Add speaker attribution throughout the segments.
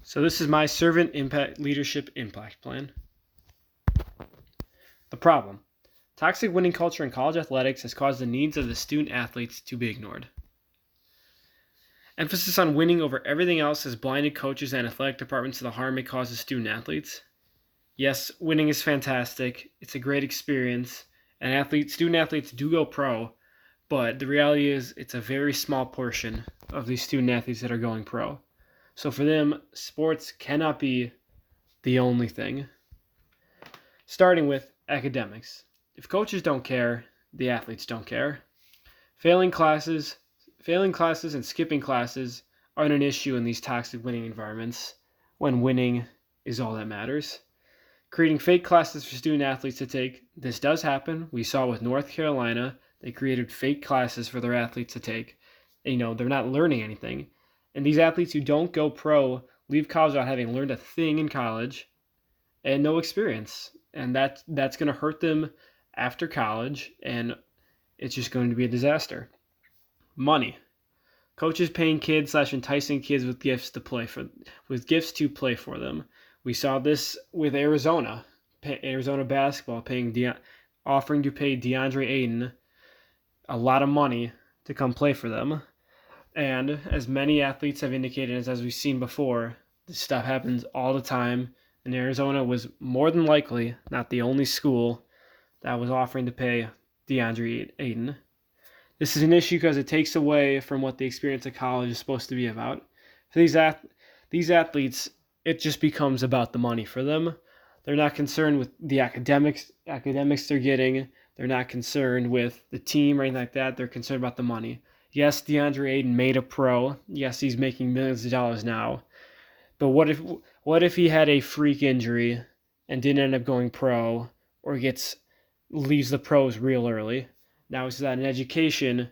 Speaker 1: So this is my servant impact leadership impact plan. The problem. Toxic winning culture in college athletics has caused the needs of the student athletes to be ignored. Emphasis on winning over everything else has blinded coaches and athletic departments to the harm it causes student athletes. Yes, winning is fantastic. It's a great experience, and student athletes do go pro, but the reality is it's a very small portion of these student athletes that are going pro. So for them, sports cannot be the only thing. Starting with academics. If coaches don't care, the athletes don't care. Failing classes and skipping classes aren't an issue in these toxic winning environments when winning is all that matters. Creating fake classes for student athletes to take, this does happen. We saw with North Carolina, they created fake classes for their athletes to take. And, they're not learning anything. And these athletes who don't go pro leave college without having learned a thing in college and no experience. And that's going to hurt them after college, and it's just going to be a disaster. Money. Coaches paying kids / enticing kids with gifts to play for them. We saw this with Arizona basketball offering to pay DeAndre Ayton a lot of money to come play for them. And as many athletes have indicated, as we've seen before, this stuff happens all the time. And Arizona was more than likely not the only school that was offering to pay DeAndre Ayton. This is an issue because it takes away from what the experience of college is supposed to be about. For these athletes, it just becomes about the money for them. They're not concerned with the academics they're getting. They're not concerned with the team or anything like that. They're concerned about the money. Yes, DeAndre Ayton made a pro. Yes, he's making millions of dollars now. But what if he had a freak injury and didn't end up going pro, or leaves the pros real early? Now he's got an education,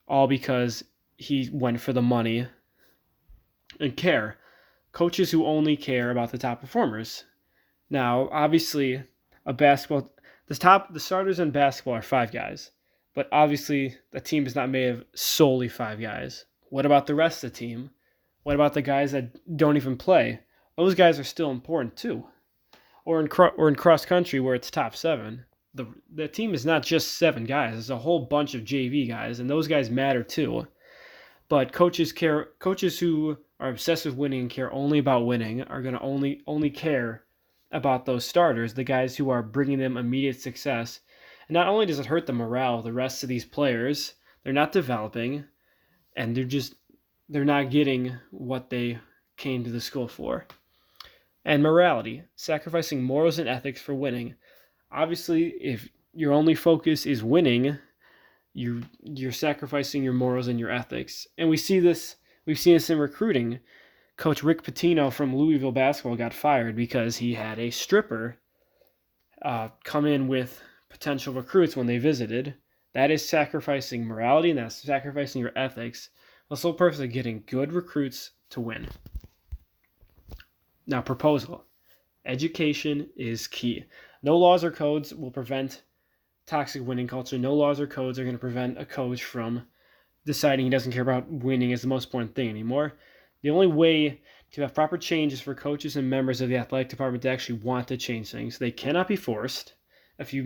Speaker 1: all because he went for the money. And care. Coaches who only care about the top performers. Now, obviously, the starters in basketball are 5 guys. But obviously, the team is not made of solely 5 guys. What about the rest of the team? What about the guys that don't even play? Those guys are still important too. Or in cross country where it's top 7, the team is not just 7 guys. There's a whole bunch of JV guys, and those guys matter too. But coaches who are obsessed with winning and care only about winning are going to only care about those starters, the guys who are bringing them immediate success. And not only does it hurt the morale of the rest of these players, they're not developing, and they're not getting what they came to the school for. And morality, sacrificing morals and ethics for winning. Obviously, if your only focus is winning, you're sacrificing your morals and your ethics. And we've seen this in recruiting. Coach Rick Pitino from Louisville basketball got fired because he had a stripper come in with potential recruits when they visited. That is sacrificing morality, and that's sacrificing your ethics. The sole purpose of getting good recruits to win. Now, proposal. Education is key. No laws or codes will prevent toxic winning culture. No laws or codes are going to prevent a coach from deciding he doesn't care about winning as the most important thing anymore. The only way to have proper change is for coaches and members of the athletic department to actually want to change things. They cannot be forced. If you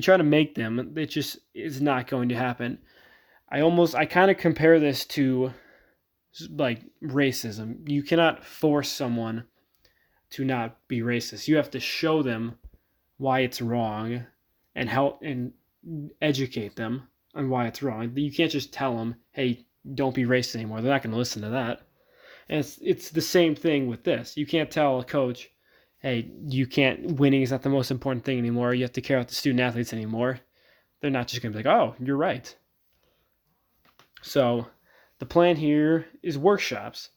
Speaker 1: try to make them, it just is not going to happen. I kind of compare this to like racism. You cannot force someone to not be racist. You have to show them why it's wrong and help and educate them on why it's wrong. You can't just tell them, hey, don't be racist anymore. They're not going to listen to that. And it's the same thing with this. You can't tell a coach, hey, winning is not the most important thing anymore. You have to care about the student athletes anymore. They're not just going to be like, oh, you're right. So the plan here is workshops.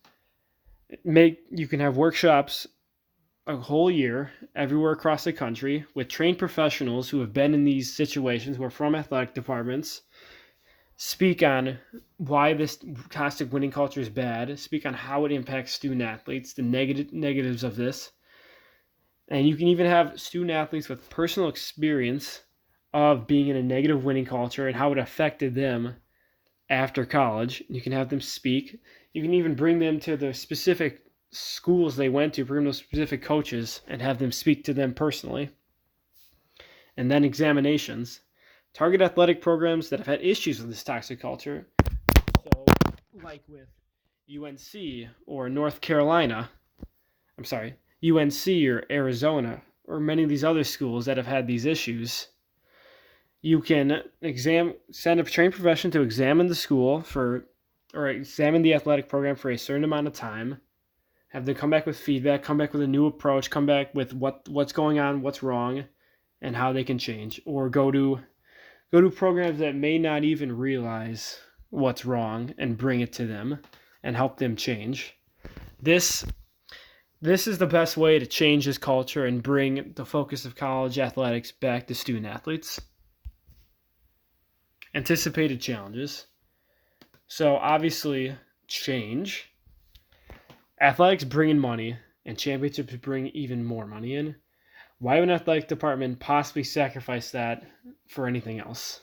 Speaker 1: You can have workshops a whole year everywhere across the country with trained professionals who have been in these situations, who are from athletic departments, speak on why this toxic winning culture is bad, speak on how it impacts student athletes, the negatives of this. And you can even have student athletes with personal experience of being in a negative winning culture and how it affected them after college. You can have them speak. You can even bring them to the specific schools they went to, bring them those specific coaches, and have them speak to them personally. And then examinations. Target athletic programs that have had issues with this toxic culture. So, like with UNC or North Carolina, UNC or Arizona, or many of these other schools that have had these issues, you can send a trained professional to examine the school or examine the athletic program for a certain amount of time, have them come back with feedback, come back with a new approach, come back with what's going on, what's wrong, and how they can change, or go to programs that may not even realize what's wrong and bring it to them and help them change. This is the best way to change this culture and bring the focus of college athletics back to student athletes. Anticipated challenges. So obviously, change. Athletics bring in money, and championships bring even more money in. Why would an athletic department possibly sacrifice that for anything else?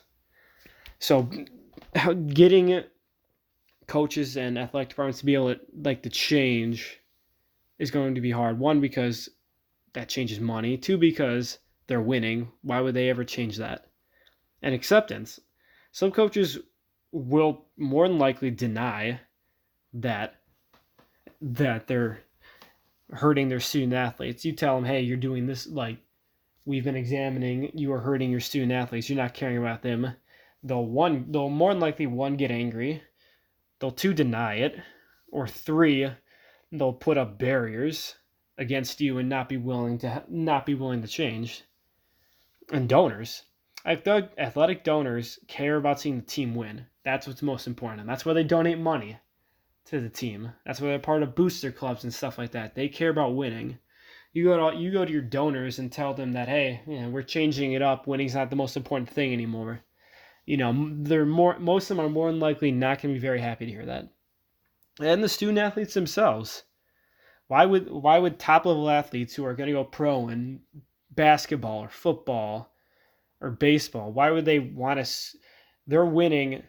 Speaker 1: So getting coaches and athletic departments to be able to change is going to be hard. One, because that changes money. Two, because they're winning. Why would they ever change that? And acceptance. Some coaches will more than likely deny that they're hurting their student athletes. You tell them, hey, you're doing this, like, we've been examining, you are hurting your student athletes, you're not caring about them. They'll more than likely, one, get angry. They'll, two, deny it. Or three, they'll put up barriers against you and not be willing to change. And donors. Athletic donors care about seeing the team win. That's what's most important. And that's why they donate money to the team. That's why they're part of booster clubs and stuff like that. They care about winning. You go to your donors and tell them that, hey, we're changing it up. Winning's not the most important thing anymore. Most of them are more than likely not going to be very happy to hear that. And the student athletes themselves. Why would top level athletes who are going to go pro in basketball or football or baseball, why would they want to? They're winning.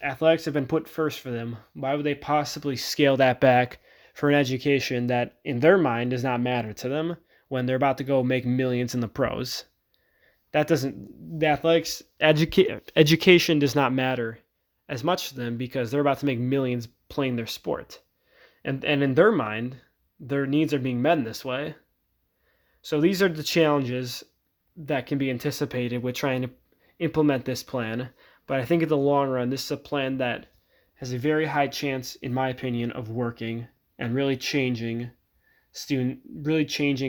Speaker 1: Athletics have been put first for them. Why would they possibly scale that back for an education that in their mind does not matter to them when they're about to go make millions in the pros? The athletics education does not matter as much to them because they're about to make millions playing their sport. And in their mind, their needs are being met in this way. So these are the challenges that can be anticipated with trying to implement this plan. But I think in the long run, this is a plan that has a very high chance, in my opinion, of working and really changing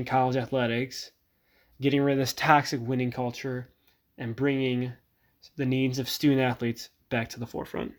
Speaker 1: college athletics, getting rid of this toxic winning culture, and bringing the needs of student athletes back to the forefront.